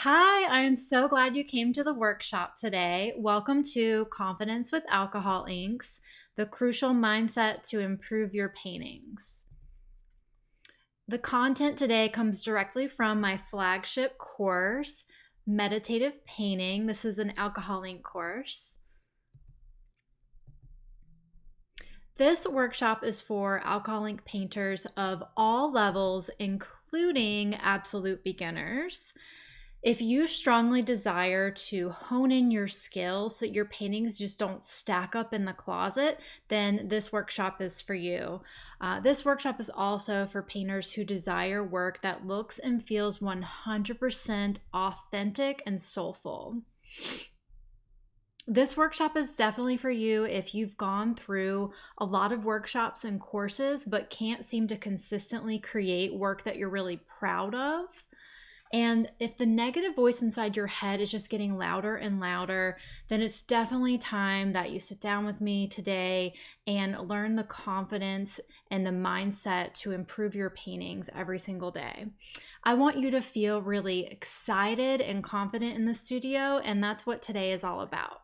Hi, I am so glad you came to the workshop today. Welcome to Confidence with Alcohol Inks, the crucial mindset to improve your paintings. The content today comes directly from my flagship course, Meditative Painting. This is an alcohol ink course. This workshop is for alcohol ink painters of all levels, including absolute beginners. If you strongly desire to hone in your skills so that your paintings just don't stack up in the closet, then this workshop is for you. This workshop is also for painters who desire work that looks and feels 100% authentic and soulful. This workshop is definitely for you if you've gone through a lot of workshops and courses but can't seem to consistently create work that you're really proud of. And if the negative voice inside your head is just getting louder and louder, then it's definitely time that you sit down with me today and learn the confidence and the mindset to improve your paintings every single day. I want you to feel really excited and confident in the studio, and that's what today is all about.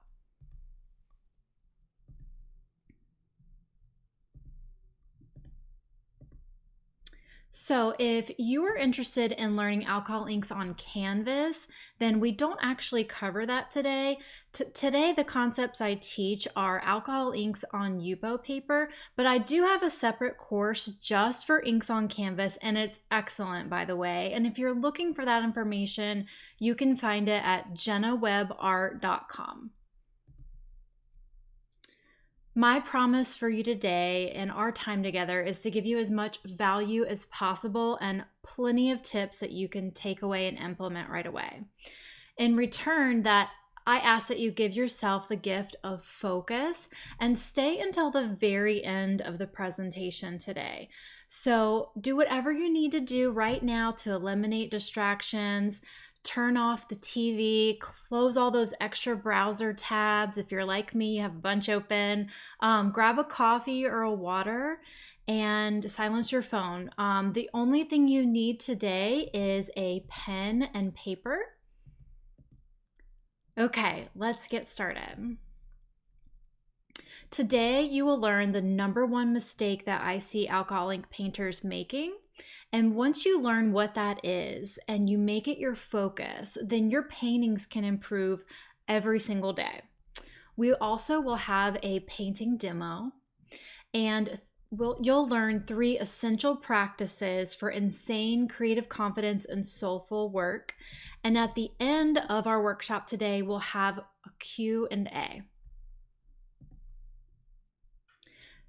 So if you are interested in learning alcohol inks on canvas, then we don't actually cover that today. Today, the concepts I teach are alcohol inks on Yupo paper, but I do have a separate course just for inks on canvas, and it's excellent, by the way. And if you're looking for that information, you can find it at jennawebart.com. My promise for you today and our time together is to give you as much value as possible and plenty of tips that you can take away and implement right away. In return, that I ask that you give yourself the gift of focus and stay until the very end of the presentation today. So do whatever you need to do right now to eliminate distractions. Turn off the TV, close all those extra browser tabs. If you're like me, you have a bunch open. Grab a coffee or a water and silence your phone. The only thing you need today is a pen and paper. Okay, let's get started. Today, you will learn the number one mistake that I see alcohol ink painters making. And once you learn what that is and you make it your focus, then your paintings can improve every single day. We also will have a painting demo, and you'll learn 3 essential practices for insane creative confidence and soulful work. And at the end of our workshop today, we'll have a Q&A.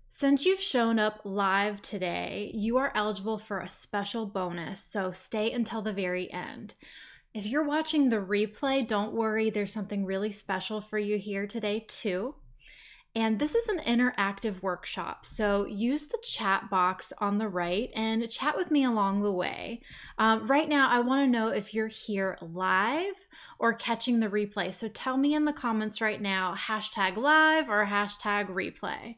Since you've shown up live today, you are eligible for a special bonus, so stay until the very end. If you're watching the replay, don't worry, there's something really special for you here today too. And this is an interactive workshop, so use the chat box on the right and chat with me along the way. Right now, I want to know if you're here live or catching the replay, so tell me in the comments right now, #live or #replay.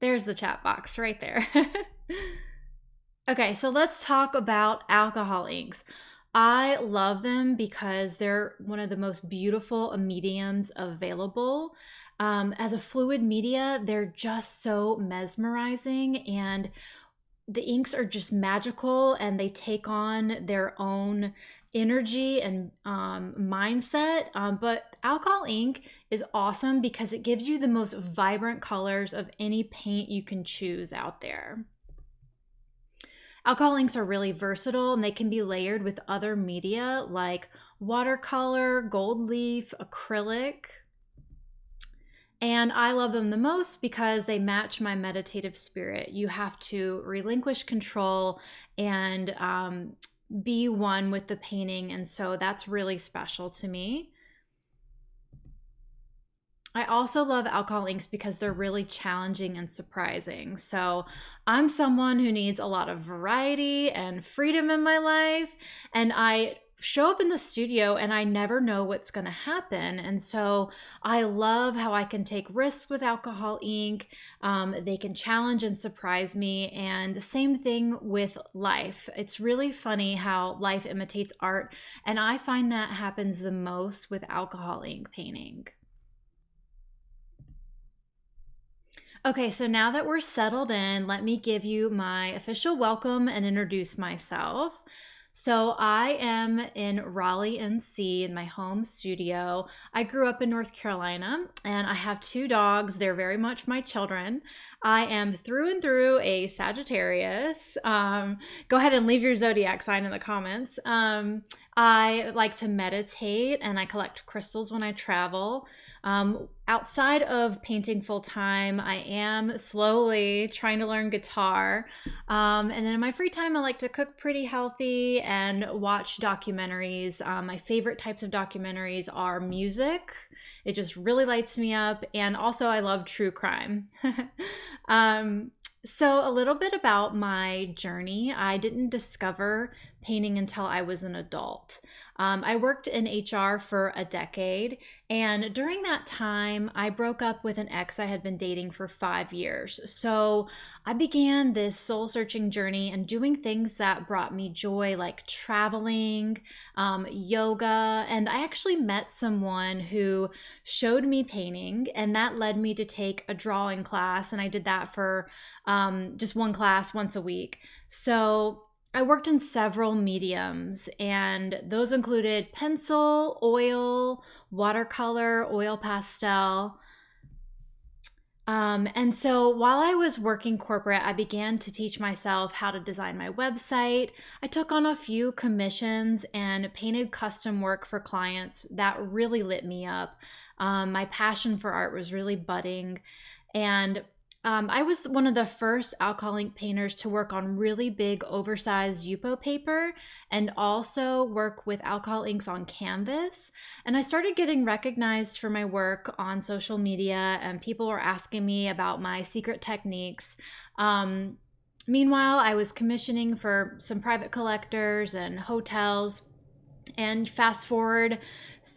There's the chat box right there. Okay, so let's talk about alcohol inks. I love them because they're one of the most beautiful mediums available. As a fluid media, they're just so mesmerizing, and the inks are just magical, and they take on their own energy and mindset. But alcohol ink is awesome because it gives you the most vibrant colors of any paint you can choose out there. Alcohol inks are really versatile, and they can be layered with other media like watercolor, gold leaf, acrylic. And I love them the most because they match my meditative spirit. You have to relinquish control and be one with the painting, and so that's really special to me. I also love alcohol inks because they're really challenging and surprising. So I'm someone who needs a lot of variety and freedom in my life, and I show up in the studio and I never know what's going to happen. And so I love how I can take risks with alcohol ink. They can challenge and surprise me. And the same thing with life. It's really funny how life imitates art. And I find that happens the most with alcohol ink painting. Okay, so now that we're settled in, let me give you my official welcome and introduce myself. So, I am in Raleigh, NC, in my home studio. I grew up in North Carolina and I have two dogs. They're very much my children. I am through and through a Sagittarius. Go ahead and leave your zodiac sign in the comments. I like to meditate and I collect crystals when I travel. Outside of painting full time, I am slowly trying to learn guitar. And then in my free time, I like to cook pretty healthy and watch documentaries. My favorite types of documentaries are music. It just really lights me up. And also, I love true crime. So, a little bit about my journey. I didn't discover painting until I was an adult. I worked in HR for a decade, and during that time, I broke up with an ex I had been dating for 5 years. So I began this soul searching journey and doing things that brought me joy, like traveling, yoga, and I actually met someone who showed me painting, and that led me to take a drawing class, and I did that for just one class once a week. So I worked in several mediums, and those included pencil, oil, watercolor, oil pastel. And so while I was working corporate, I began to teach myself how to design my website. I took on a few commissions and painted custom work for clients that really lit me up. My passion for art was really budding. And I was one of the first alcohol ink painters to work on really big, oversized Yupo paper and also work with alcohol inks on canvas. And I started getting recognized for my work on social media, and people were asking me about my secret techniques. Meanwhile, I was commissioning for some private collectors and hotels. And fast forward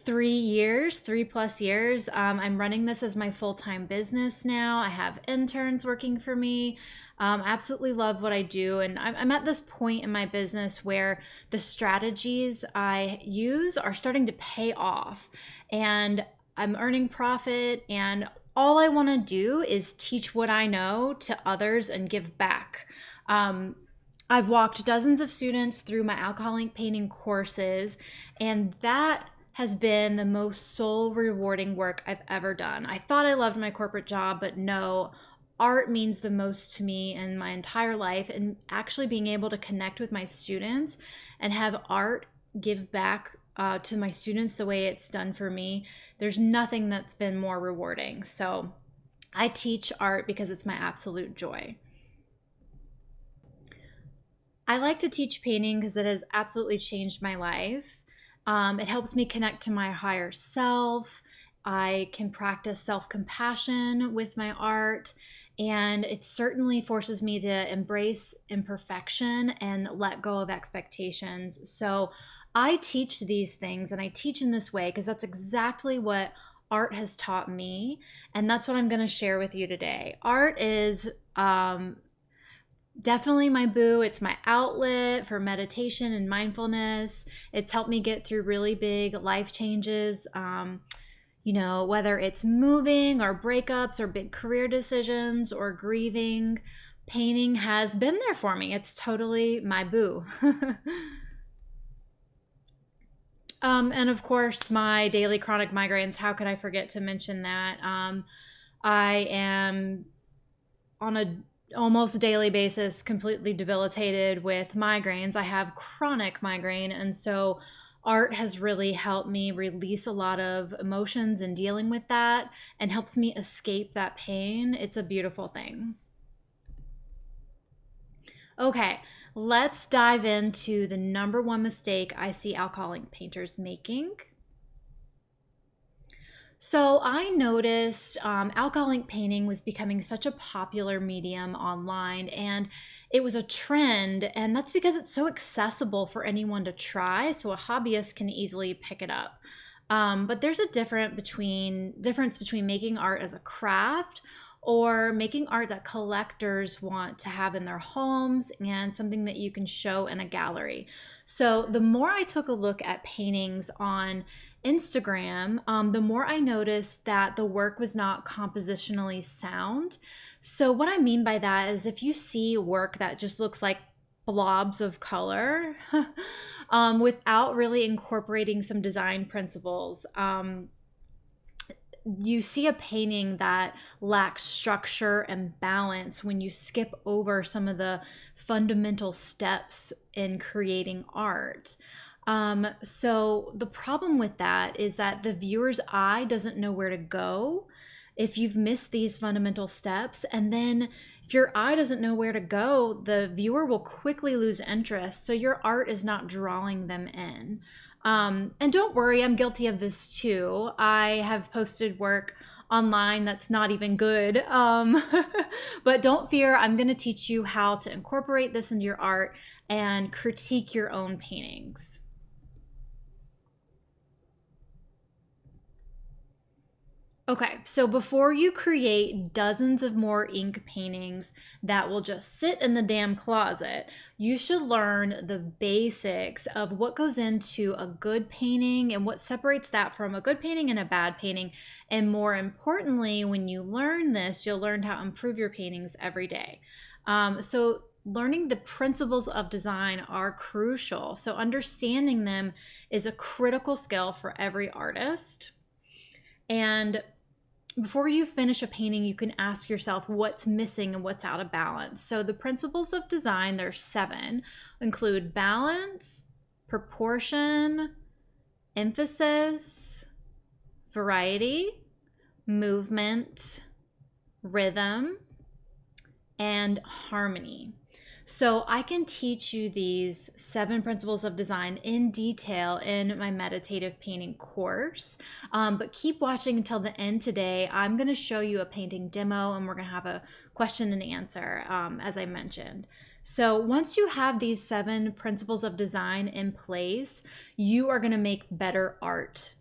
3 years, 3+ years, I'm running this as my full-time business now. I have interns working for me. Absolutely love what I do. And I'm at this point in my business where the strategies I use are starting to pay off. And I'm earning profit. And all I want to do is teach what I know to others and give back. I've walked dozens of students through my alcohol ink painting courses, and that has been the most soul rewarding work I've ever done. I thought I loved my corporate job, but no, art means the most to me in my entire life. And actually being able to connect with my students and have art give back to my students the way it's done for me, there's nothing that's been more rewarding. So I teach art because it's my absolute joy. I like to teach painting because it has absolutely changed my life. It helps me connect to my higher self. I can practice self-compassion with my art, and it certainly forces me to embrace imperfection and let go of expectations. So I teach these things, and I teach in this way because that's exactly what art has taught me, and that's what I'm going to share with you today. Art is definitely my boo. It's my outlet for meditation and mindfulness. It's helped me get through really big life changes. Whether it's moving or breakups or big career decisions or grieving, painting has been there for me. It's totally my boo. And of course, my daily chronic migraines. How could I forget to mention that? I am on a almost daily basis completely debilitated with migraines. I have chronic migraine, and so art has really helped me release a lot of emotions in dealing with that and helps me escape that pain. It's a beautiful thing. Okay, let's dive into the number one mistake I see alcohol ink painters making. So I noticed alcohol ink painting was becoming such a popular medium online, and it was a trend, and that's because it's so accessible for anyone to try, so a hobbyist can easily pick it up. But there's a difference between making art as a craft or making art that collectors want to have in their homes and something that you can show in a gallery. So the more I took a look at paintings on Instagram, the more I noticed that the work was not compositionally sound. So, what I mean by that is if you see work that just looks like blobs of color without really incorporating some design principles, you see a painting that lacks structure and balance when you skip over some of the fundamental steps in creating art. So the problem with that is that the viewer's eye doesn't know where to go if you've missed these fundamental steps. And then if your eye doesn't know where to go, the viewer will quickly lose interest. So your art is not drawing them in. And don't worry, I'm guilty of this too. I have posted work online that's not even good. But don't fear, I'm going to teach you how to incorporate this into your art and critique your own paintings. Okay, so before you create dozens of more ink paintings that will just sit in the damn closet, you should learn the basics of what goes into a good painting and what separates that from a good painting and a bad painting. And more importantly, when you learn this, you'll learn how to improve your paintings every day. So learning the principles of design are crucial. So understanding them is a critical skill for every artist. And before you finish a painting, you can ask yourself what's missing and what's out of balance. So the principles of design, there's 7, include balance, proportion, emphasis, variety, movement, rhythm, and harmony. So I can teach you these 7 principles of design in detail in my meditative painting course. But keep watching until the end today. I'm going to show you a painting demo and we're going to have a question and answer, as I mentioned. So once you have these 7 principles of design in place, you are going to make better art.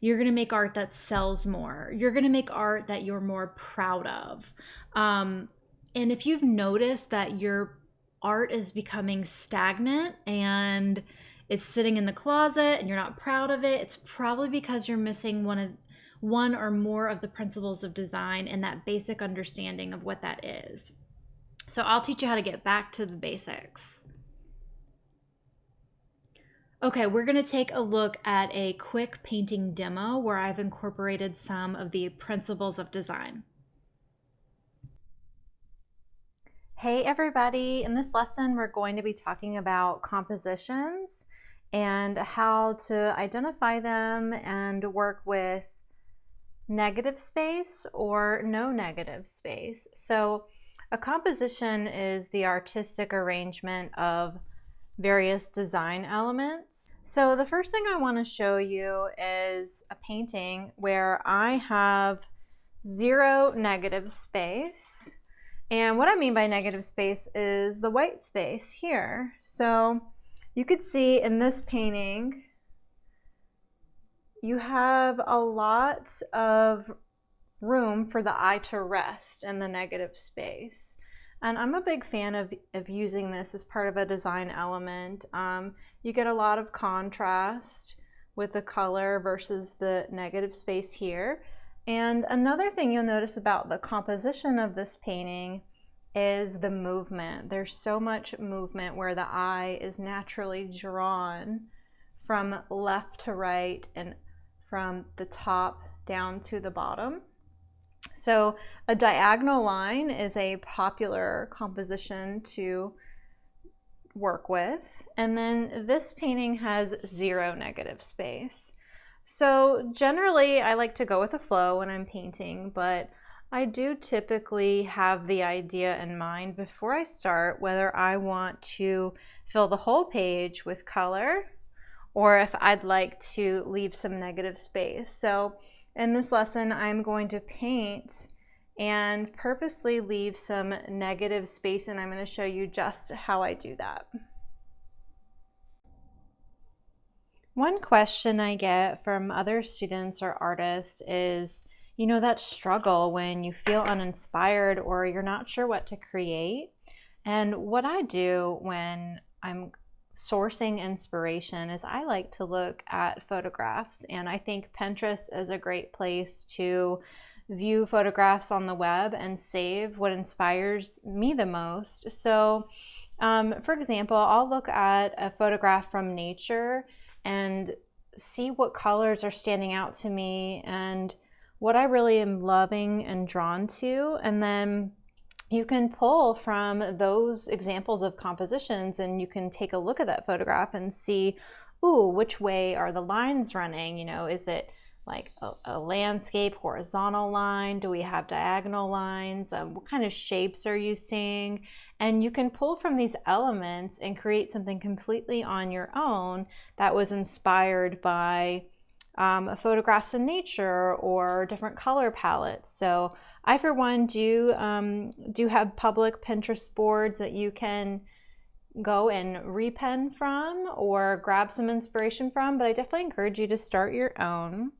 You're going to make art that sells more. You're going to make art that you're more proud of. And if you've noticed that your art is becoming stagnant and it's sitting in the closet and you're not proud of it, it's probably because you're missing one or more of the principles of design and that basic understanding of what that is. So I'll teach you how to get back to the basics. Okay, we're going to take a look at a quick painting demo where I've incorporated some of the principles of design. Hey everybody, in this lesson we're going to be talking about compositions and how to identify them and work with negative space or no negative space. So a composition is the artistic arrangement of various design elements. So the first thing I want to show you is a painting where I have 0 negative space. And what I mean by negative space is the white space here. So you could see in this painting, you have a lot of room for the eye to rest in the negative space. And I'm a big fan of using this as part of a design element. You get a lot of contrast with the color versus the negative space here. And another thing you'll notice about the composition of this painting is the movement. There's so much movement where the eye is naturally drawn from left to right and from the top down to the bottom. So a diagonal line is a popular composition to work with. And then this painting has 0 negative space. So generally I like to go with the flow when I'm painting, but I do typically have the idea in mind before I start whether I want to fill the whole page with color or if I'd like to leave some negative space. So In this lesson, I'm going to paint and purposely leave some negative space, and I'm going to show you just how I do that. One question I get from other students or artists is, that struggle when you feel uninspired or you're not sure what to create. And what I do when I'm sourcing inspiration is I like to look at photographs, and I think Pinterest is a great place to view photographs on the web and save what inspires me the most. So for example, I'll look at a photograph from nature and see what colors are standing out to me and what I really am loving and drawn to. And then you can pull from those examples of compositions and you can take a look at that photograph and see, ooh, which way are the lines running? Is it like a landscape, horizontal line? Do we have diagonal lines? What kind of shapes are you seeing? And you can pull from these elements and create something completely on your own that was inspired by photographs in nature or different color palettes. So I, for one, do have public Pinterest boards that you can go and repen from or grab some inspiration from, but I definitely encourage you to start your own.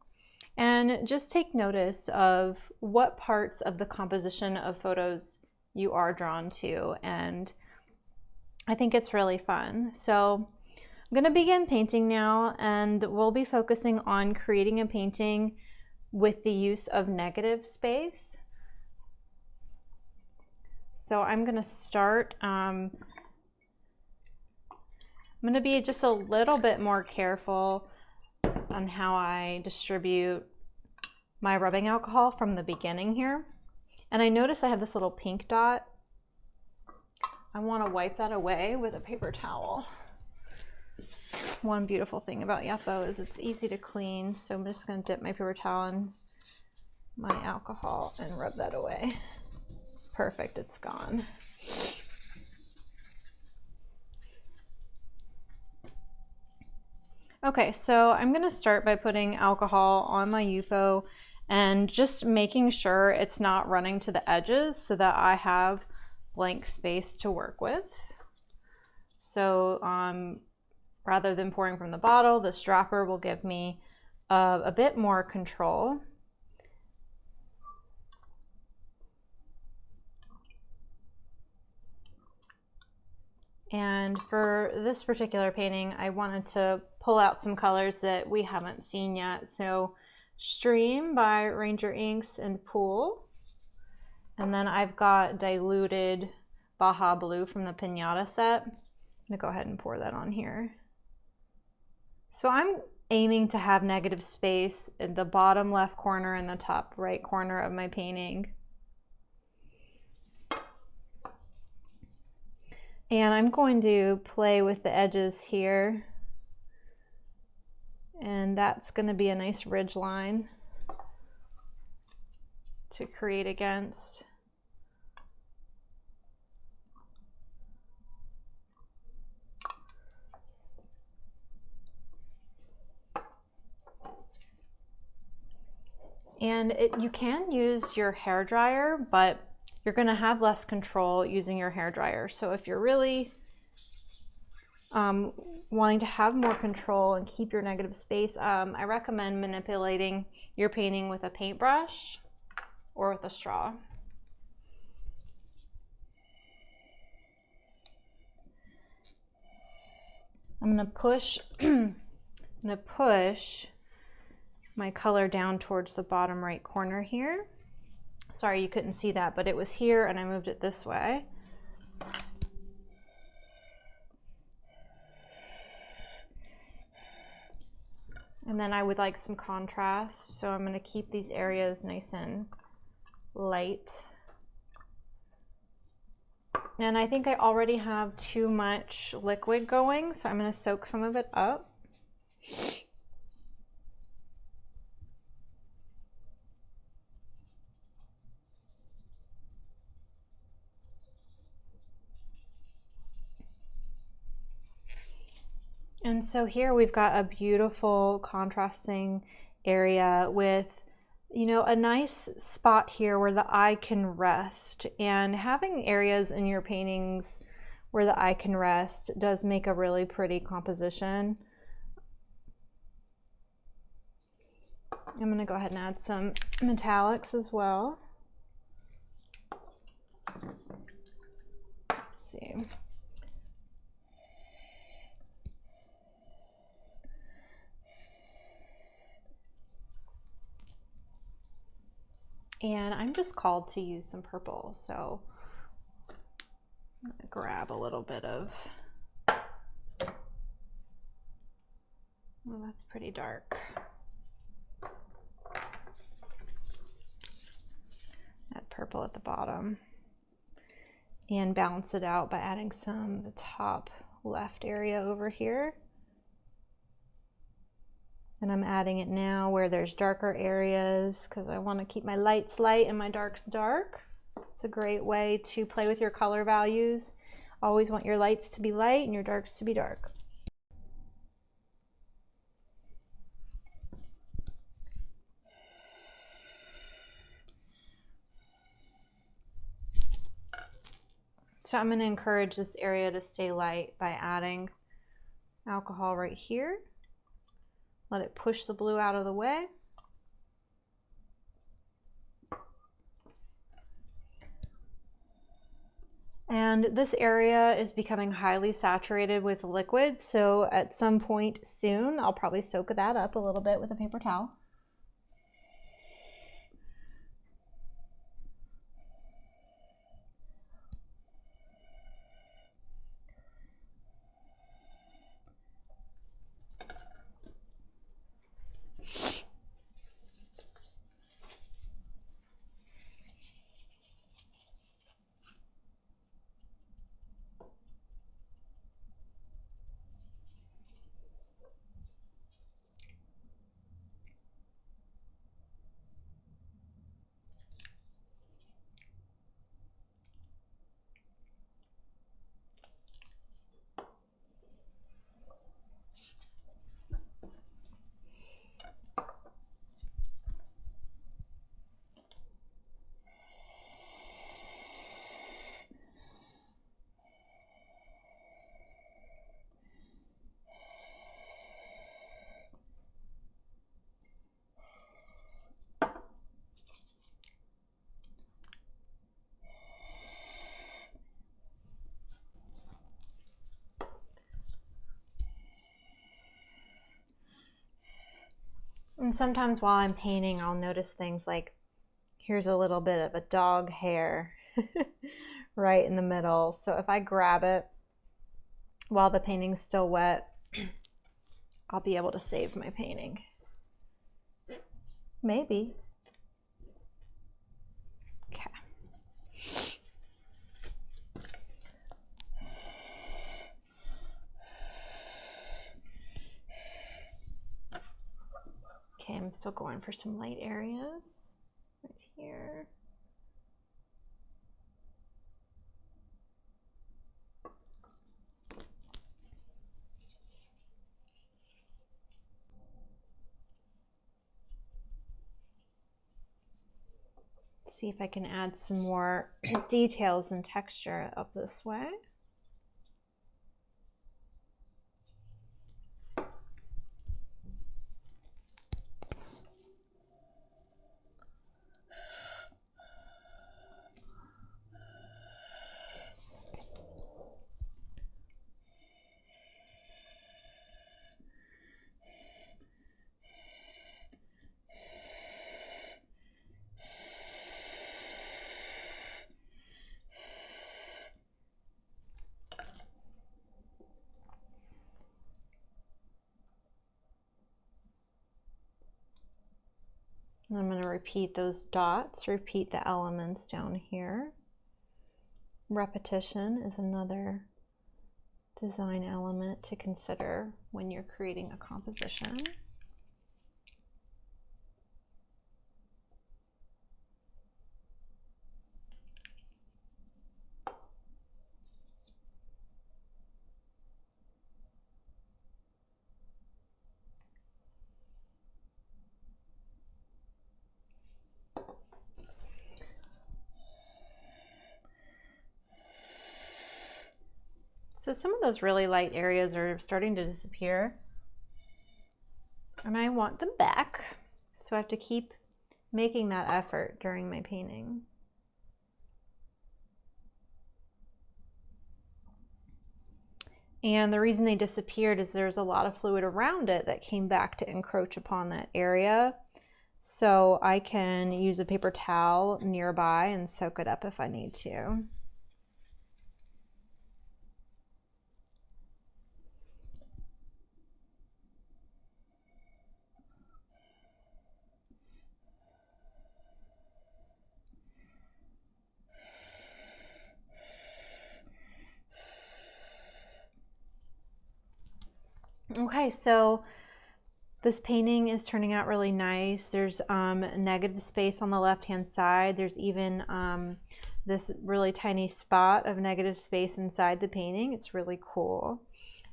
And just take notice of what parts of the composition of photos you are drawn to. And I think it's really fun. So I'm going to begin painting now, and we'll be focusing on creating a painting with the use of negative space. So I'm going to start, I'm going to be just a little bit more careful on how I distribute my rubbing alcohol from the beginning here. And I notice I have this little pink dot. I want to wipe that away with a paper towel. One beautiful thing about Yupo is it's easy to clean, so I'm just going to dip my paper towel in my alcohol and rub that away. Perfect, it's gone. Okay, so I'm going to start by putting alcohol on my Yupo and just making sure it's not running to the edges so that I have blank space to work with. So rather than pouring from the bottle, this dropper will give me a bit more control. And for this particular painting, I wanted to pull out some colors that we haven't seen yet. So Stream by Ranger Inks and Pool. And then I've got diluted Baja Blue from the Pinata set. I'm gonna go ahead and pour that on here. So I'm aiming to have negative space in the bottom left corner and the top right corner of my painting. And I'm going to play with the edges here. And that's going to be a nice ridge line to create against. And you can use your hair dryer, but you're going to have less control using your hair dryer. So if you're really wanting to have more control and keep your negative space, I recommend manipulating your painting with a paintbrush or with a straw. I'm going to push my color down towards the bottom right corner here. Sorry you couldn't see that, but it was here and I moved it this way. And then I would like some contrast, so I'm going to keep these areas nice and light. And I think I already have too much liquid going, so I'm going to soak some of it up. And so here we've got a beautiful contrasting area with You know, a nice spot here where the eye can rest, and having areas in your paintings where the eye can rest does make a really pretty composition. I'm going to go ahead and add some metallics as well. Let's see. And I'm just called to use some purple, so I'm going to grab a little bit of, well, that's pretty dark. Add purple at the bottom and balance it out by adding some of the top left area over here. And I'm adding it now where there's darker areas because I want to keep my lights light and my darks dark. It's a great way to play with your color values. Always want your lights to be light and your darks to be dark. So I'm going to encourage this area to stay light by adding alcohol right here. Let it push the blue out of the way. And this area is becoming highly saturated with liquid, so at some point soon, I'll probably soak that up a little bit with a paper towel. And sometimes while I'm painting, I'll notice things like here's a little bit of a dog hair right in the middle. So if I grab it while the painting's still wet, I'll be able to save my painting. Maybe. Okay. Okay, I'm still going for some light areas right here. See if I can add some more details and texture up this way. I'm going to repeat those dots, repeat the elements down here. Repetition is another design element to consider when you're creating a composition. So some of those really light areas are starting to disappear, and I want them back. So I have to keep making that effort during my painting. And the reason they disappeared is there's a lot of fluid around it that came back to encroach upon that area. So I can use a paper towel nearby and soak it up if I need to. Okay, so this painting is turning out really nice. There's negative space on the left-hand side. There's even this really tiny spot of negative space inside the painting. It's really cool.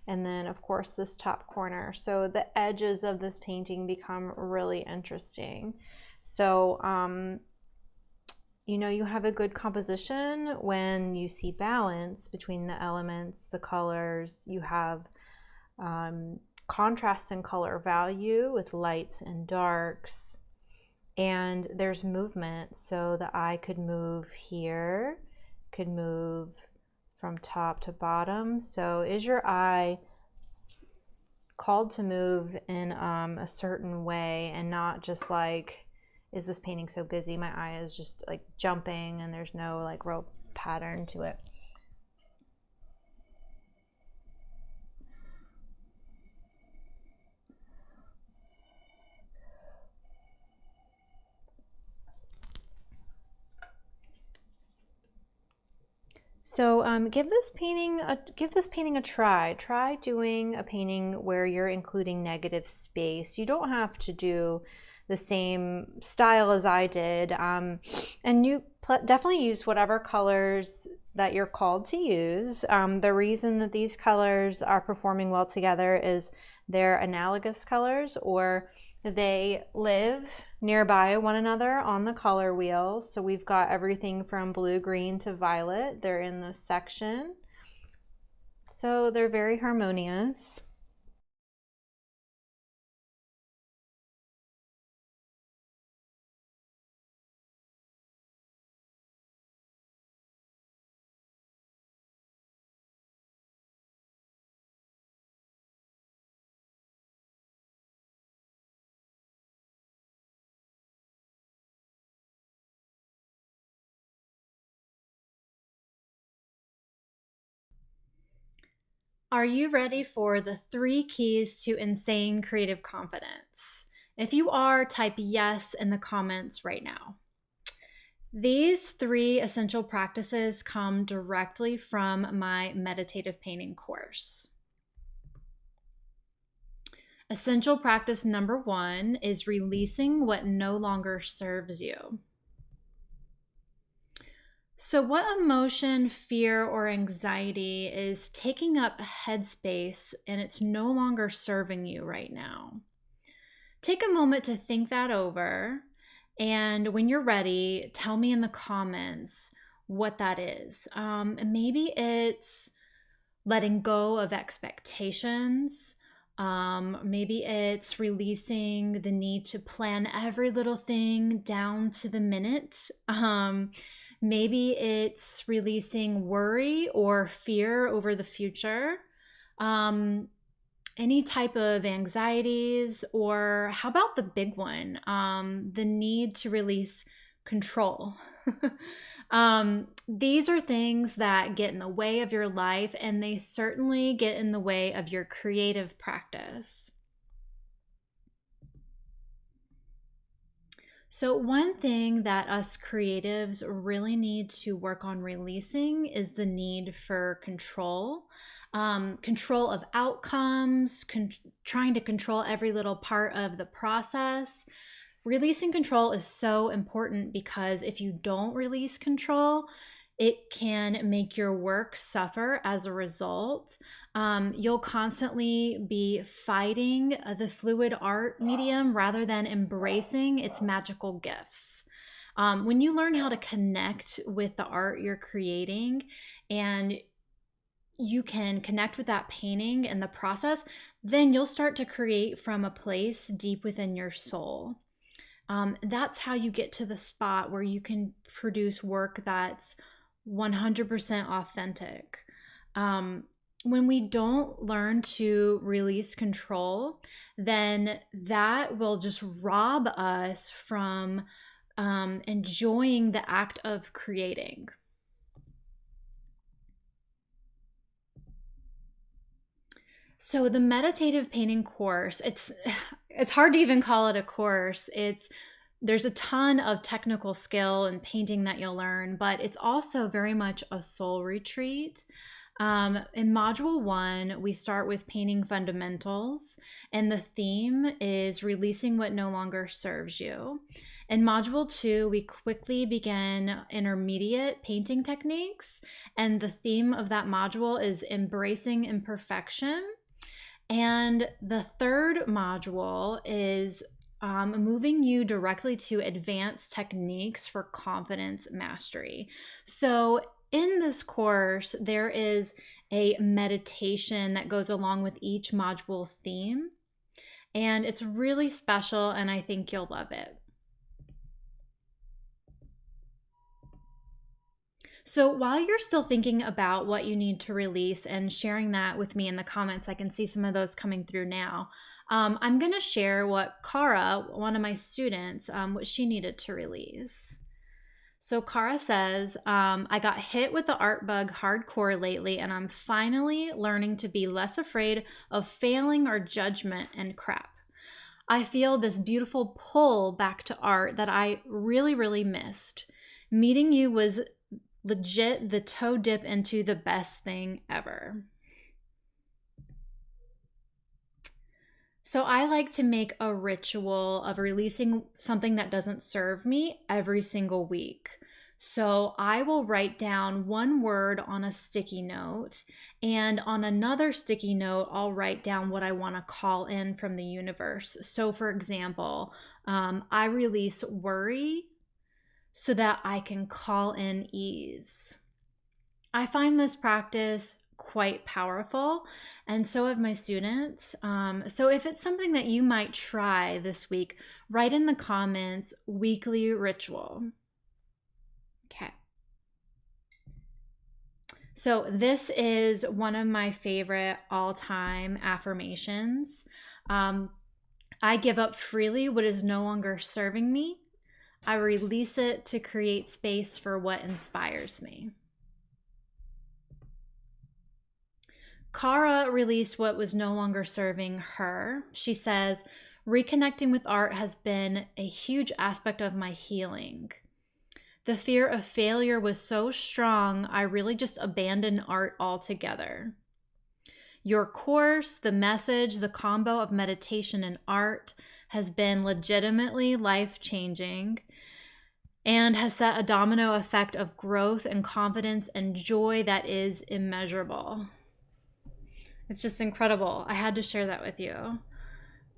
And then, of course, this top corner. So the edges of this painting become really interesting. So, you know, you have a good composition when you see balance between the elements, the colors. You have contrast in color value with lights and darks, and there's movement, so the eye could move here, could move from top to bottom. So is your eye called to move in a certain way, and not just like, is this painting so busy my eye is just like jumping and there's no like real pattern to it. So give this painting a try. Try doing a painting where you're including negative space. You don't have to do the same style as I did, and you definitely use whatever colors that you're called to use. The reason that these colors are performing well together is they're analogous colors, or they live nearby one another on the color wheel. So we've got everything from blue, green to violet. They're in this section. So they're very harmonious. Are you ready for the 3 keys to insane creative confidence? If you are, type yes in the comments right now. These 3 essential practices come directly from my meditative painting course. Essential practice number 1 is releasing what no longer serves you. So, what emotion, fear, or anxiety is taking up headspace and it's no longer serving you right now? Take a moment to think that over. And when you're ready, tell me in the comments what that is. Maybe it's letting go of expectations. Maybe it's releasing the need to plan every little thing down to the minute. Maybe it's releasing worry or fear over the future. Any type of anxieties, or how about the big one, the need to release control. These are things that get in the way of your life, and they certainly get in the way of your creative practice. So one thing that us creatives really need to work on releasing is the need for control. Control of outcomes, trying to control every little part of the process. Releasing control is so important, because if you don't release control, it can make your work suffer as a result. You'll constantly be fighting the fluid art medium rather than embracing its magical gifts. When you learn how to connect with the art you're creating, and you can connect with that painting and the process, then you'll start to create from a place deep within your soul. That's how you get to the spot where you can produce work that's 100% authentic. When we don't learn to release control, then that will just rob us from enjoying the act of creating. So the meditative painting course, it's hard to even call it a course. There's a ton of technical skill and painting that you'll learn, but it's also very much a soul retreat. In module 1, we start with painting fundamentals, and the theme is releasing what no longer serves you. In module 2, we quickly begin intermediate painting techniques, and the theme of that module is embracing imperfection. And the third module is moving you directly to advanced techniques for confidence mastery. So in this course, there is a meditation that goes along with each module theme, and it's really special, and I think you'll love it. So while you're still thinking about what you need to release and sharing that with me in the comments, I can see some of those coming through now. I'm going to share what Cara, one of my students, what she needed to release. So Cara says, I got hit with the art bug hardcore lately, and I'm finally learning to be less afraid of failing or judgment and crap. I feel this beautiful pull back to art that I really, really missed. Meeting you was legit the toe dip into the best thing ever. So I like to make a ritual of releasing something that doesn't serve me every single week. So I will write down one word on a sticky note, and on another sticky note, I'll write down what I want to call in from the universe. So for example, I release worry so that I can call in ease. I find this practice quite powerful, and so have my students. So if it's something that you might try this week, write in the comments weekly ritual. Okay. So this is one of my favorite all-time affirmations. I give up freely what is no longer serving me. I release it to create space for what inspires me. Cara released what was no longer serving her. She says, reconnecting with art has been a huge aspect of my healing. The fear of failure was so strong, I really just abandoned art altogether. Your course, the message, the combo of meditation and art has been legitimately life-changing and has set a domino effect of growth and confidence and joy that is immeasurable. It's just incredible. I had to share that with you.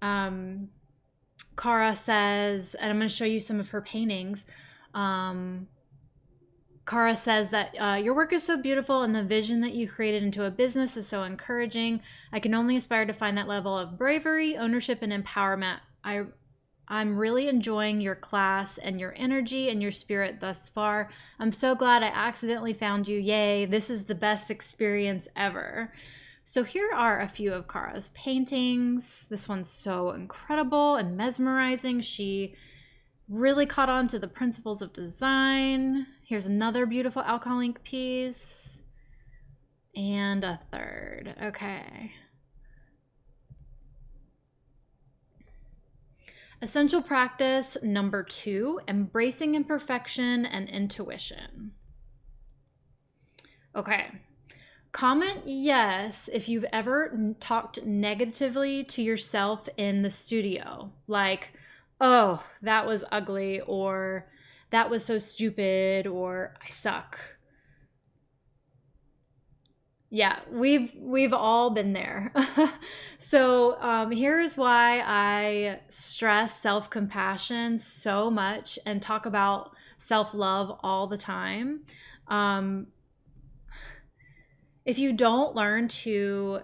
Cara says, and I'm going to show you some of her paintings. Cara says that your work is so beautiful and the vision that you created into a business is so encouraging. I can only aspire to find that level of bravery, ownership, and empowerment. I'm really enjoying your class and your energy and your spirit thus far. I'm so glad I accidentally found you. Yay, this is the best experience ever. So here are a few of Cara's paintings. This one's so incredible and mesmerizing. She really caught on to the principles of design. Here's another beautiful alcohol ink piece. And a third. Okay. Essential practice number 2, embracing imperfection and intuition. Okay. Comment yes if you've ever talked negatively to yourself in the studio. Like, oh, that was ugly, or that was so stupid, or I suck. Yeah, we've all been there. So here's why I stress self-compassion so much and talk about self-love all the time. If you don't learn to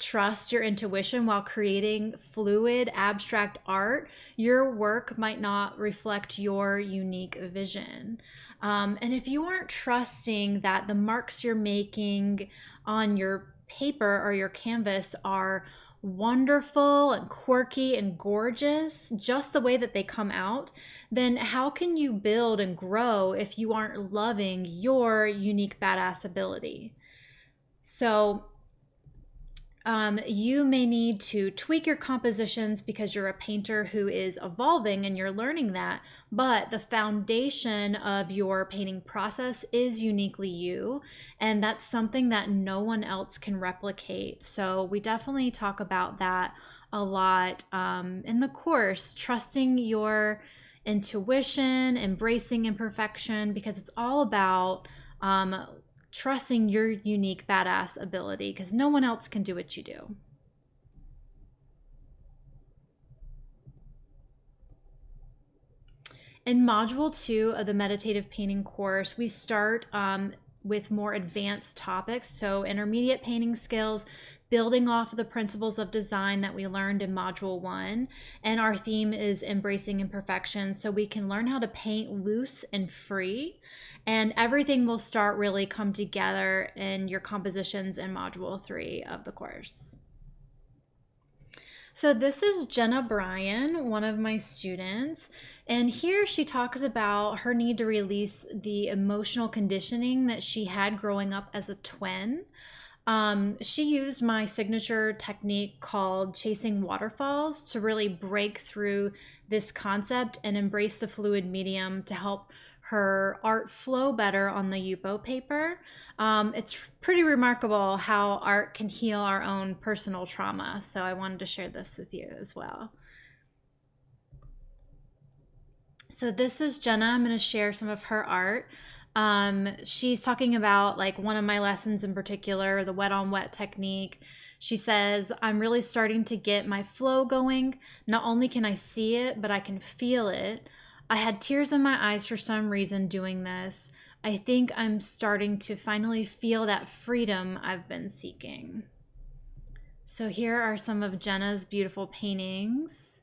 trust your intuition while creating fluid, abstract art, your work might not reflect your unique vision. And if you aren't trusting that the marks you're making on your paper or your canvas are wonderful and quirky and gorgeous, just the way that they come out, then how can you build and grow if you aren't loving your unique badass ability? So, you may need to tweak your compositions because you're a painter who is evolving and you're learning that, but the foundation of your painting process is uniquely you, and that's something that no one else can replicate. So we definitely talk about that a lot in the course, trusting your intuition, embracing imperfection, because it's all about trusting your unique badass ability, because no one else can do what you do. In Module 2 of the Meditative Painting course, we start with more advanced topics. So intermediate painting skills, building off of the principles of design that we learned in Module 1. And our theme is embracing imperfection, so we can learn how to paint loose and free. And everything will start really come together in your compositions in Module 3 of the course. So this is Jenna Bryan, one of my students, and here she talks about her need to release the emotional conditioning that she had growing up as a twin. She used my signature technique called chasing waterfalls to really break through this concept and embrace the fluid medium to help her art flow better on the Yupo paper. It's pretty remarkable how art can heal our own personal trauma, so I wanted to share this with you as well. So this is Jenna. I'm going to share some of her art. She's talking about like one of my lessons in particular, the wet on wet technique. She says, I'm really starting to get my flow going. Not only can I see it, but I can feel it. I had tears in my eyes for some reason doing this. I think I'm starting to finally feel that freedom I've been seeking. So here are some of Jenna's beautiful paintings.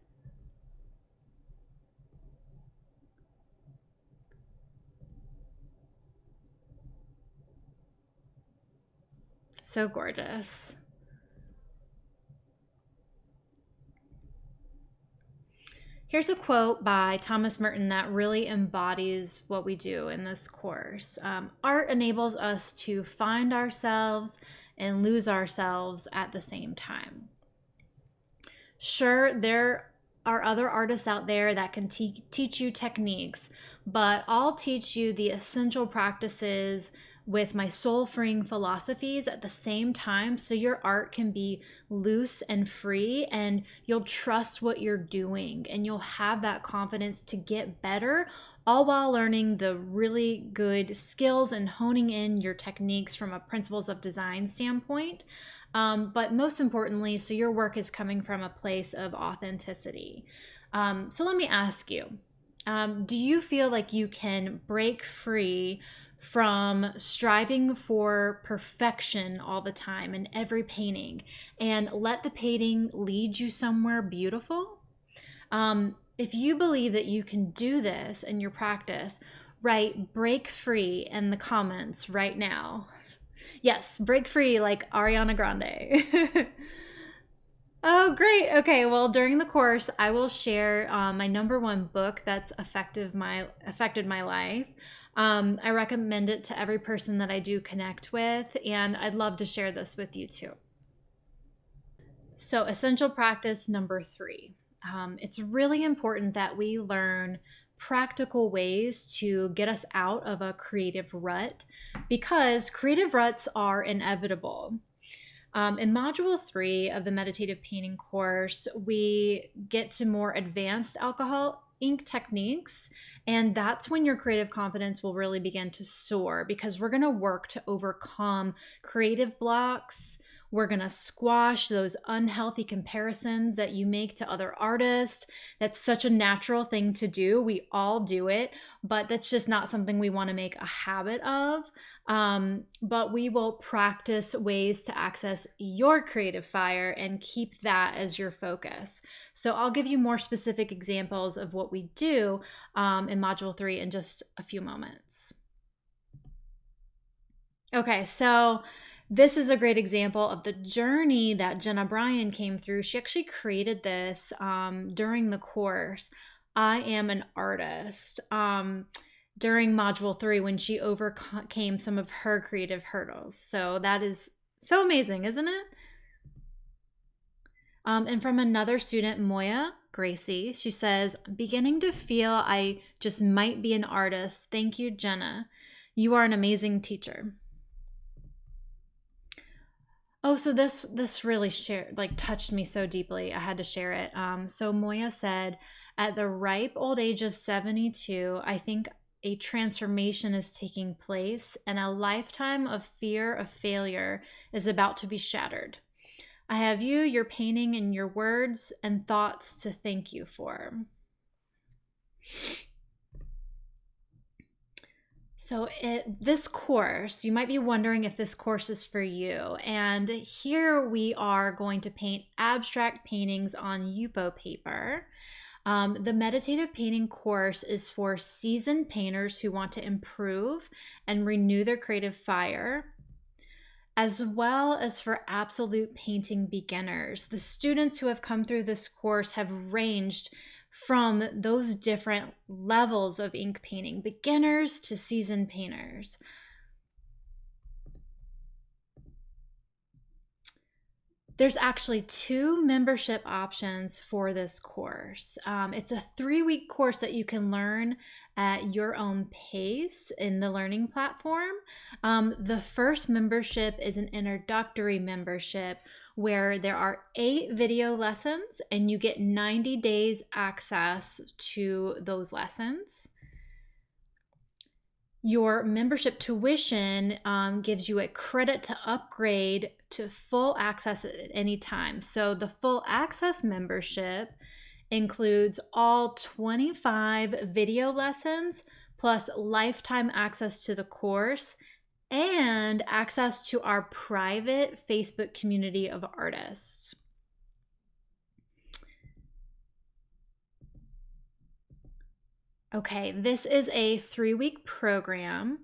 So gorgeous. Here's a quote by Thomas Merton that really embodies what we do in this course. Art enables us to find ourselves and lose ourselves at the same time. Sure, there are other artists out there that can teach you techniques, but I'll teach you the essential practices with my soul-freeing philosophies at the same time, so your art can be loose and free, and you'll trust what you're doing, and you'll have that confidence to get better, all while learning the really good skills and honing in your techniques from a principles of design standpoint. But most importantly, so your work is coming from a place of authenticity. So let me ask you, do you feel like you can break free from striving for perfection all the time in every painting and let the painting lead you somewhere beautiful? If you believe that you can do this in your practice, write break free in the comments right now. Yes, break free like Ariana Grande. Oh, great. Okay, well, during the course, I will share my #1 book that's affected my life. I recommend it to every person that I do connect with, and I'd love to share this with you too. So, essential practice #3. It's really important that we learn practical ways to get us out of a creative rut, because creative ruts are inevitable. In Module 3 of the Meditative Painting course, we get to more advanced alcohol ink techniques, and that's when your creative confidence will really begin to soar, because we're going to work to overcome creative blocks. We're going to squash those unhealthy comparisons that you make to other artists. That's such a natural thing to do. We all do it, but that's just not something we want to make a habit of. But we will practice ways to access your creative fire and keep that as your focus. So I'll give you more specific examples of what we do in Module 3 in just a few moments. Okay, so this is a great example of the journey that Jenna Bryan came through. She actually created this during the course, I Am an Artist, during Module 3 when she overcame some of her creative hurdles. So that is so amazing, isn't it? And from another student, Moya Gracie, she says, beginning to feel I just might be an artist. Thank you, Jenna. You are an amazing teacher. Oh, so this really touched me so deeply. I had to share it. So Moya said, at the ripe old age of 72, I think a transformation is taking place and a lifetime of fear of failure is about to be shattered. I have you, your painting, and your words and thoughts to thank you for. So this course, you might be wondering if this course is for you. And here we are going to paint abstract paintings on Yupo paper. The meditative painting course is for seasoned painters who want to improve and renew their creative fire, as well as for absolute painting beginners. The students who have come through this course have ranged from those different levels of ink painting, beginners to seasoned painters. There's actually 2 membership options for this course. It's a 3-week course that you can learn at your own pace in the learning platform. The first membership is an introductory membership where there are 8 video lessons and you get 90 days access to those lessons. Your membership tuition gives you a credit to upgrade to full access at any time. So the full access membership includes all 25 video lessons plus lifetime access to the course and access to our private Facebook community of artists. Okay, this is a 3-week program,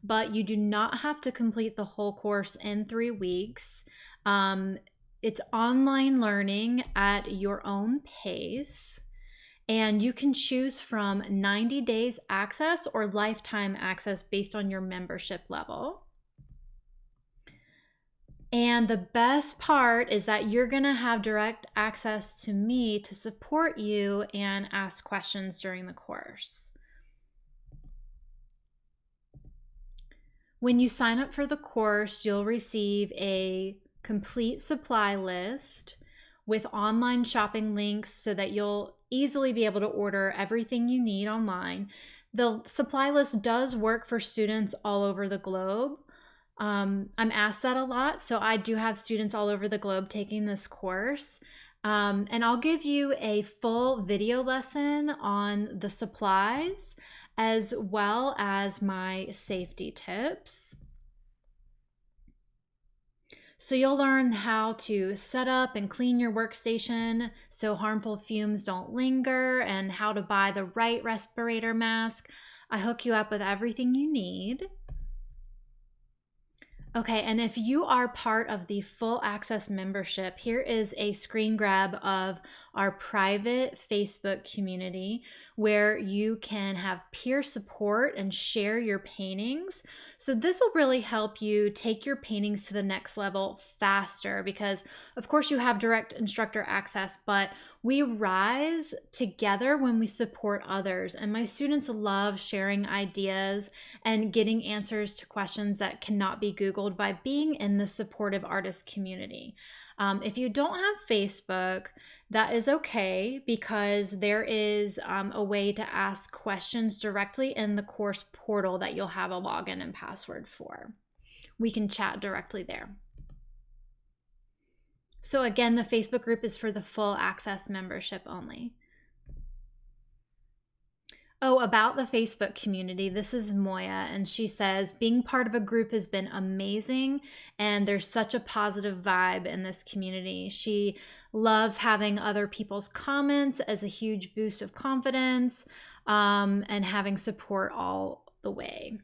but you do not have to complete the whole course in 3 weeks. It's online learning at your own pace, and you can choose from 90 days access or lifetime access based on your membership level. And the best part is that you're going to have direct access to me to support you and ask questions during the course. When you sign up for the course, you'll receive a complete supply list with online shopping links so that you'll easily be able to order everything you need online. The supply list does work for students all over the globe. I'm asked that a lot, so I do have students all over the globe taking this course. And I'll give you a full video lesson on the supplies as well as my safety tips. So you'll learn how to set up and clean your workstation so harmful fumes don't linger, and how to buy the right respirator mask. I hook you up with everything you need. Okay, and if you are part of the full access membership, here is a screen grab of our private Facebook community where you can have peer support and share your paintings. So this will really help you take your paintings to the next level faster because, of course, you have direct instructor access, but we rise together when we support others. And my students love sharing ideas and getting answers to questions that cannot be Googled by being in the supportive artist community. If you don't have Facebook, that is okay because there is a way to ask questions directly in the course portal that you'll have a login and password for. We can chat directly there. So again, the Facebook group is for the full access membership only. Oh, about the Facebook community, this is Moya, and she says, being part of a group has been amazing, and there's such a positive vibe in this community. She loves having other people's comments as a huge boost of confidence, and having support all the way.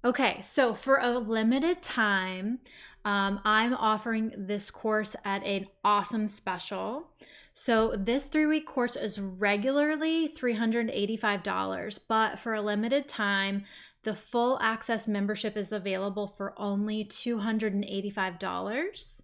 Okay, so for a limited time, I'm offering this course at an awesome special. So this 3-week course is regularly $385, but for a limited time, the full access membership is available for only $285.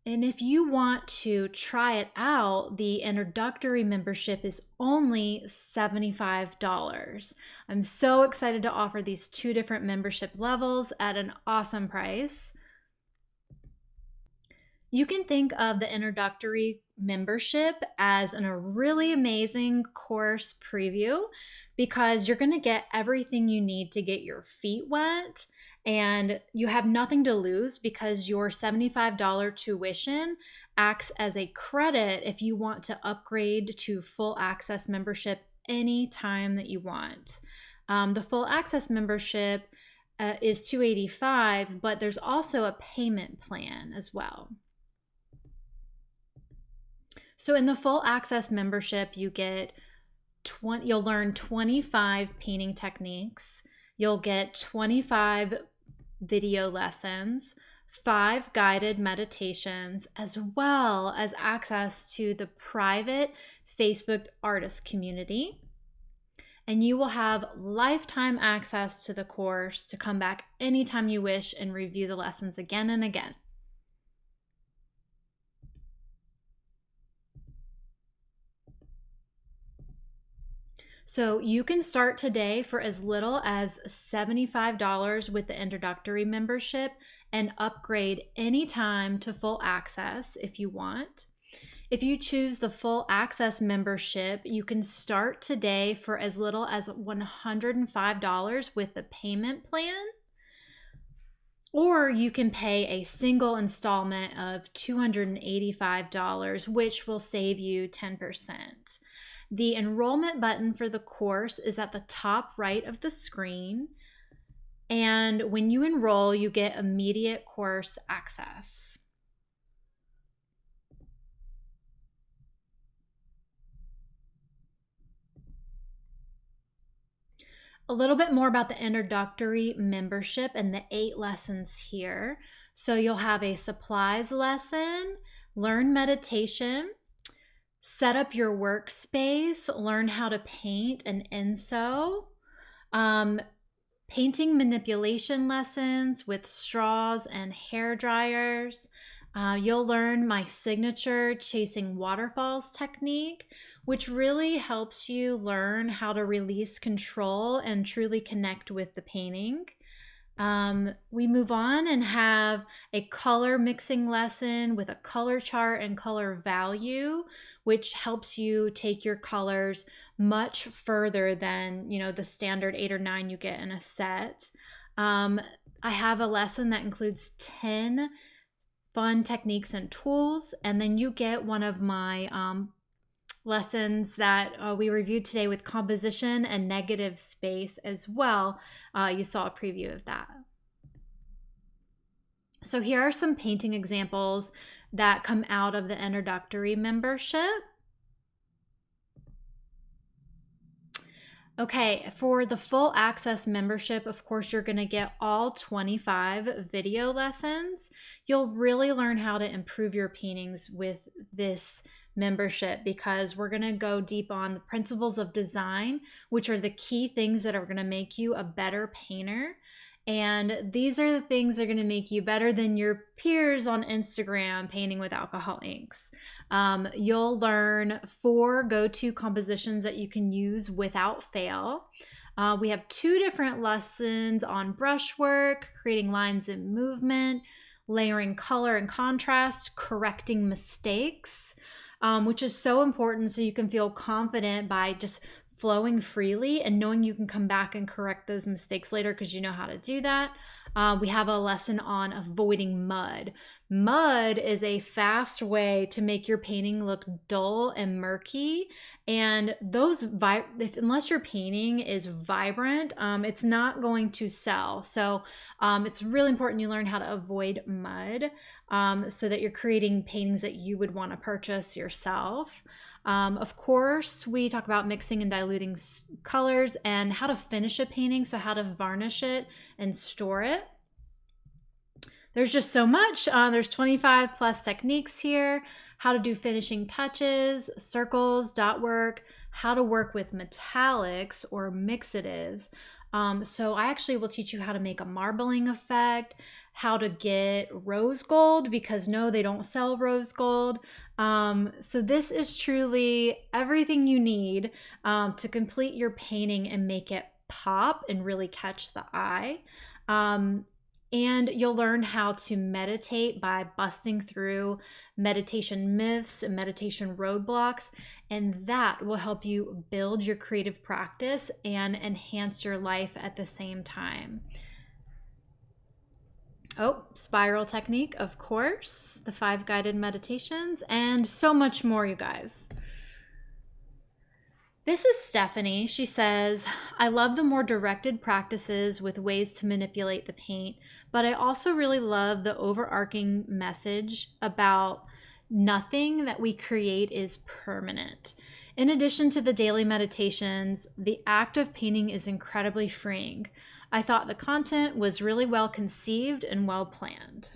And if you want to try it out, the introductory membership is only $75. I'm so excited to offer these 2 different membership levels at an awesome price. You can think of the introductory membership as a really amazing course preview because you're going to get everything you need to get your feet wet, and you have nothing to lose because your $75 tuition acts as a credit if you want to upgrade to full access membership anytime that you want. The full access membership is $285, but there's also a payment plan as well. So in the full access membership, you'll learn 25 painting techniques. You'll get 25 video lessons, 5 guided meditations, as well as access to the private Facebook artist community. And you will have lifetime access to the course to come back anytime you wish and review the lessons again and again. So you can start today for as little as $75 with the introductory membership and upgrade anytime to full access if you want. If you choose the full access membership, you can start today for as little as $105 with the payment plan, or you can pay a single installment of $285, which will save you 10%. The enrollment button for the course is at the top right of the screen. And when you enroll, you get immediate course access. A little bit more about the introductory membership and the 8 lessons here. So you'll have a supplies lesson, learn meditation, set up your workspace, learn how to paint and insew, painting manipulation lessons with straws and hair dryers. You'll learn my signature chasing waterfalls technique, which really helps you learn how to release control and truly connect with the painting. We move on and have a color mixing lesson with a color chart and color value, which helps you take your colors much further than, the standard 8 or 9 you get in a set. I have a lesson that includes 10 fun techniques and tools, and then you get one of my lessons that we reviewed today with composition and negative space as well. You saw a preview of that. So here are some painting examples that come out of the introductory membership. Okay, for the full access membership, of course, you're going to get all 25 video lessons. You'll really learn how to improve your paintings with this membership because we're going to go deep on the principles of design, which are the key things that are going to make you a better painter. And these are the things that are going to make you better than your peers on Instagram painting with alcohol inks. You'll learn 4 go-to compositions that you can use without fail. We have 2 different lessons on brushwork, creating lines and movement, layering color and contrast, correcting mistakes, which is so important so you can feel confident by just flowing freely and knowing you can come back and correct those mistakes later because you know how to do that. We have a lesson on avoiding mud. Mud is a fast way to make your painting look dull and murky. And unless your painting is vibrant, it's not going to sell. So it's really important you learn how to avoid mud so that you're creating paintings that you would want to purchase yourself. Of course, we talk about mixing and diluting colors and how to finish a painting, so how to varnish it and store it. There's just so much. There's 25 plus techniques here, how to do finishing touches, circles, dot work, how to work with metallics or mixatives. So I actually will teach you how to make a marbling effect, how to get rose gold, because no, they don't sell rose gold. So this is truly everything you need to complete your painting and make it pop and really catch the eye. And you'll learn how to meditate by busting through meditation myths and meditation roadblocks. And that will help you build your creative practice and enhance your life at the same time. Oh, spiral technique, of course, the 5 guided meditations, and so much more, you guys. This is Stephanie. She says, I love the more directed practices with ways to manipulate the paint, but I also really love the overarching message about nothing that we create is permanent. In addition to the daily meditations, the act of painting is incredibly freeing. I thought the content was really well conceived and well planned.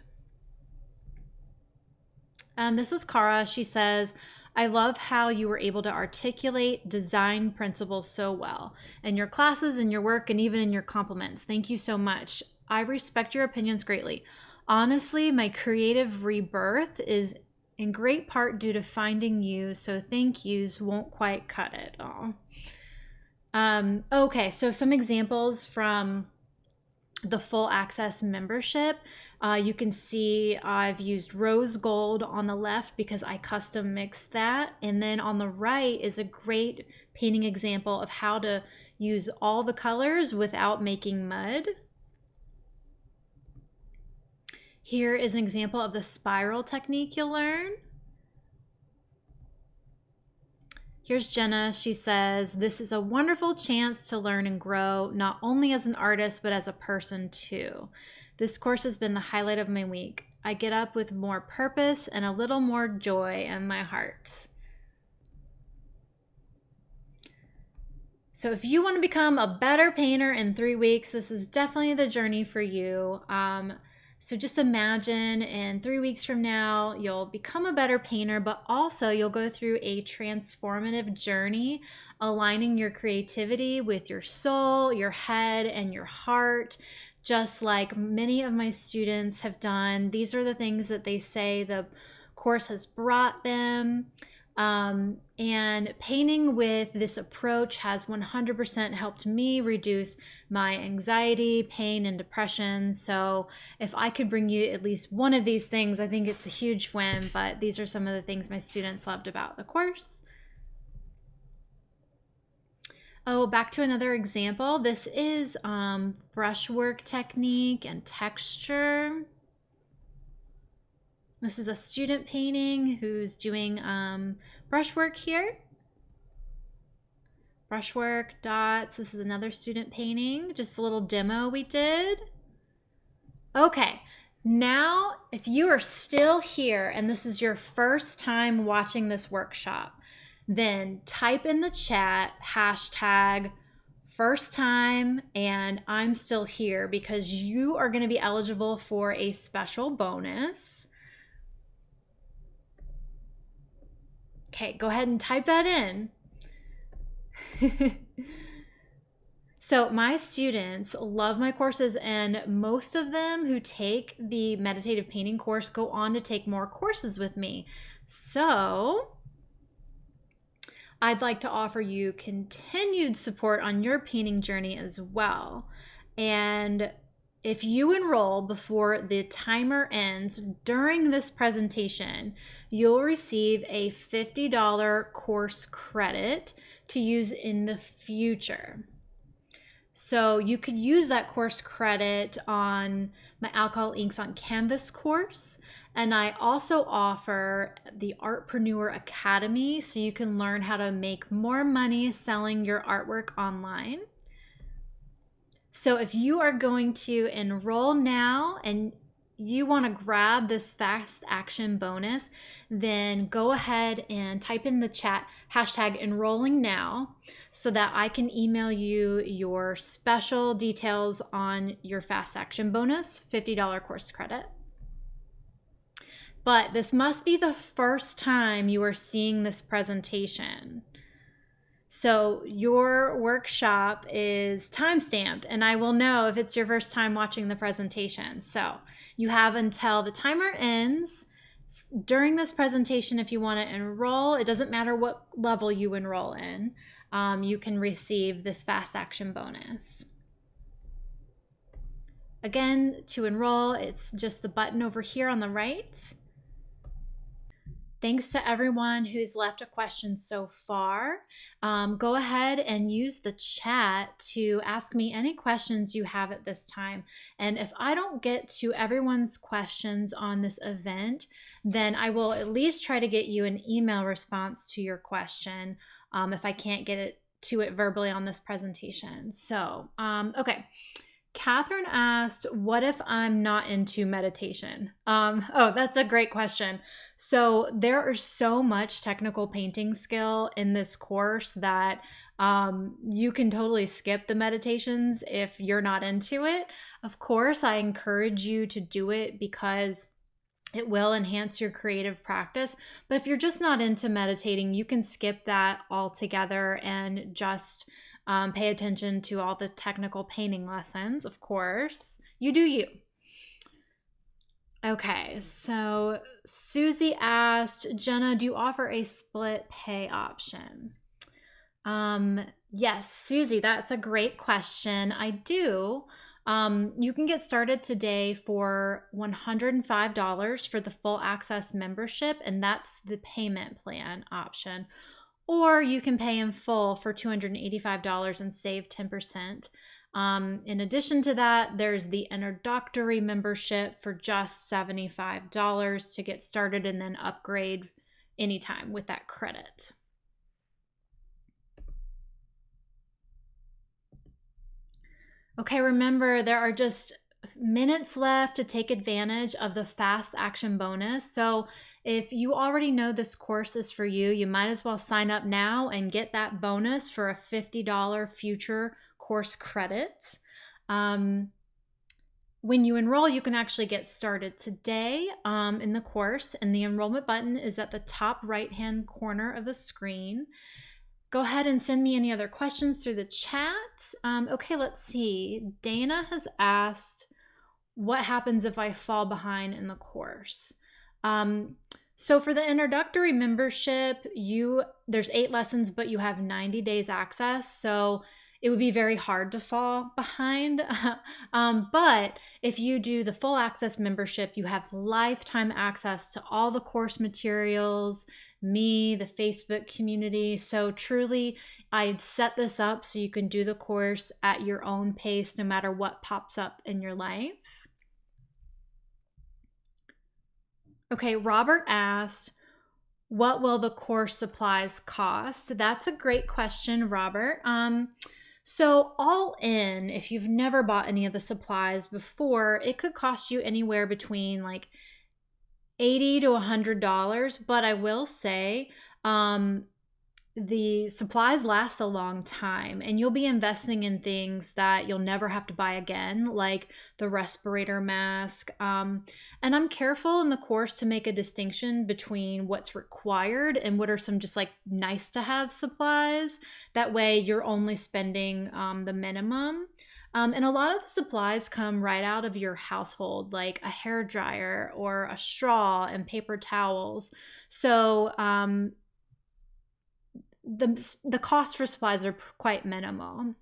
And this is Cara. She says, I love how you were able to articulate design principles so well in your classes, in your work, and even in your compliments. Thank you so much. I respect your opinions greatly. Honestly, my creative rebirth is in great part due to finding you, so thank yous won't quite cut it. Okay, so some examples from the full access membership. You can see I've used rose gold on the left because I custom mixed that. And then on the right is a great painting example of how to use all the colors without making mud. Here is an example of the spiral technique you'll learn. Here's Jenna. She says, this is a wonderful chance to learn and grow, not only as an artist, but as a person too. This course has been the highlight of my week. I get up with more purpose and a little more joy in my heart. So if you want to become a better painter in 3 weeks, this is definitely the journey for you. So just imagine in 3 weeks from now, you'll become a better painter, but also you'll go through a transformative journey, aligning your creativity with your soul, your head, and your heart, just like many of my students have done. These are the things that they say the course has brought them. And painting with this approach has 100% helped me reduce my anxiety, pain, and depression. So if I could bring you at least one of these things, I think it's a huge win, but these are some of the things my students loved about the course. Oh, back to another example. This is brushwork technique and texture. This is a student painting who's doing brushwork here. Brushwork, dots. This is another student painting, just a little demo we did. Okay, now if you are still here and this is your first time watching this workshop, then type in the chat hashtag first time and I'm still here, because you are going to be eligible for a special bonus. Okay, go ahead and type that in. So my students love my courses, and most of them who take the meditative painting course go on to take more courses with me. So I'd like to offer you continued support on your painting journey as well. And if you enroll before the timer ends during this presentation, you'll receive a $50 course credit to use in the future. So you could use that course credit on my Alcohol Inks on Canvas course. And I also offer the Artpreneur Academy, so you can learn how to make more money selling your artwork online. So if you are going to enroll now and you want to grab this fast action bonus, then go ahead and type in the chat hashtag enrolling now so that I can email you your special details on your fast action bonus, $50 course credit. But this must be the first time you are seeing this presentation. So your workshop is timestamped, and I will know if it's your first time watching the presentation. So you have until the timer ends during this presentation. If you want to enroll, it doesn't matter what level you enroll in, you can receive this fast action bonus. Again, to enroll, it's just the button over here on the right. Thanks to everyone who's left a question so far. Go ahead and use the chat to ask me any questions you have at this time. And if I don't get to everyone's questions on this event, then I will at least try to get you an email response to your question if I can't get to it verbally on this presentation. So, okay. Catherine asked, what if I'm not into meditation? Oh, that's a great question. So there is so much technical painting skill in this course that you can totally skip the meditations if you're not into it. Of course, I encourage you to do it because it will enhance your creative practice. But if you're just not into meditating, you can skip that altogether and just pay attention to all the technical painting lessons, of course. You do you. Okay, so Susie asked, Jenna, do you offer a split pay option? Yes, Susie, that's a great question. I do. You can get started today for $105 for the full access membership, and that's the payment plan option. Or you can pay in full for $285 and save 10%. In addition to that, there's the introductory membership for just $75 to get started and then upgrade anytime with that credit. Okay, remember there are just minutes left to take advantage of the fast action bonus. So if you already know this course is for you, you might as well sign up now and get that bonus for a $50 future course credit. When you enroll, you can actually get started today in the course, and the enrollment button is at the top right-hand corner of the screen. Go ahead and send me any other questions through the chat. Okay, let's see. Dana has asked, what happens if I fall behind in the course? So for the introductory membership, there's 8 lessons, but you have 90 days access. So it would be very hard to fall behind. But if you do the full access membership, you have lifetime access to all the course materials, me, the Facebook community. So truly, I'd set this up so you can do the course at your own pace, no matter what pops up in your life. Okay, Robert asked, what will the course supplies cost? That's a great question, Robert. So all in, if you've never bought any of the supplies before, it could cost you anywhere between like $80 to $100. But I will say, the supplies last a long time, and you'll be investing in things that you'll never have to buy again, like the respirator mask. And I'm careful in the course to make a distinction between what's required and what are some just like nice to have supplies. That way you're only spending the minimum. And a lot of the supplies come right out of your household, like a hair dryer or a straw and paper towels. So the cost for supplies are quite minimal.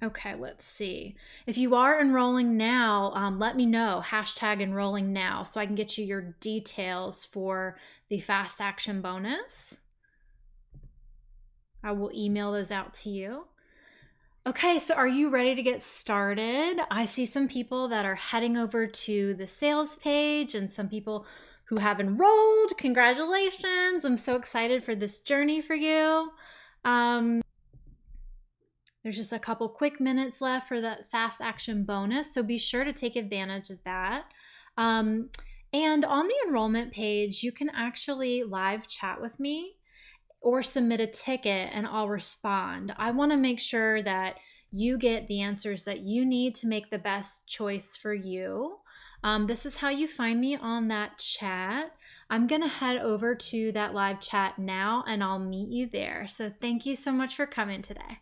Okay, let's see. If you are enrolling now, let me know, hashtag enrolling now, so I can get you your details for the fast action bonus. I will email those out to you. Okay, so are you ready to get started? I see some people that are heading over to the sales page and some people who have enrolled. Congratulations. I'm so excited for this journey for you. There's just a couple quick minutes left for that fast action bonus, so be sure to take advantage of that. And on the enrollment page, you can actually live chat with me or submit a ticket and I'll respond. I want to make sure that you get the answers that you need to make the best choice for you. This is how you find me on that chat. I'm going to head over to that live chat now and I'll meet you there. So thank you so much for coming today.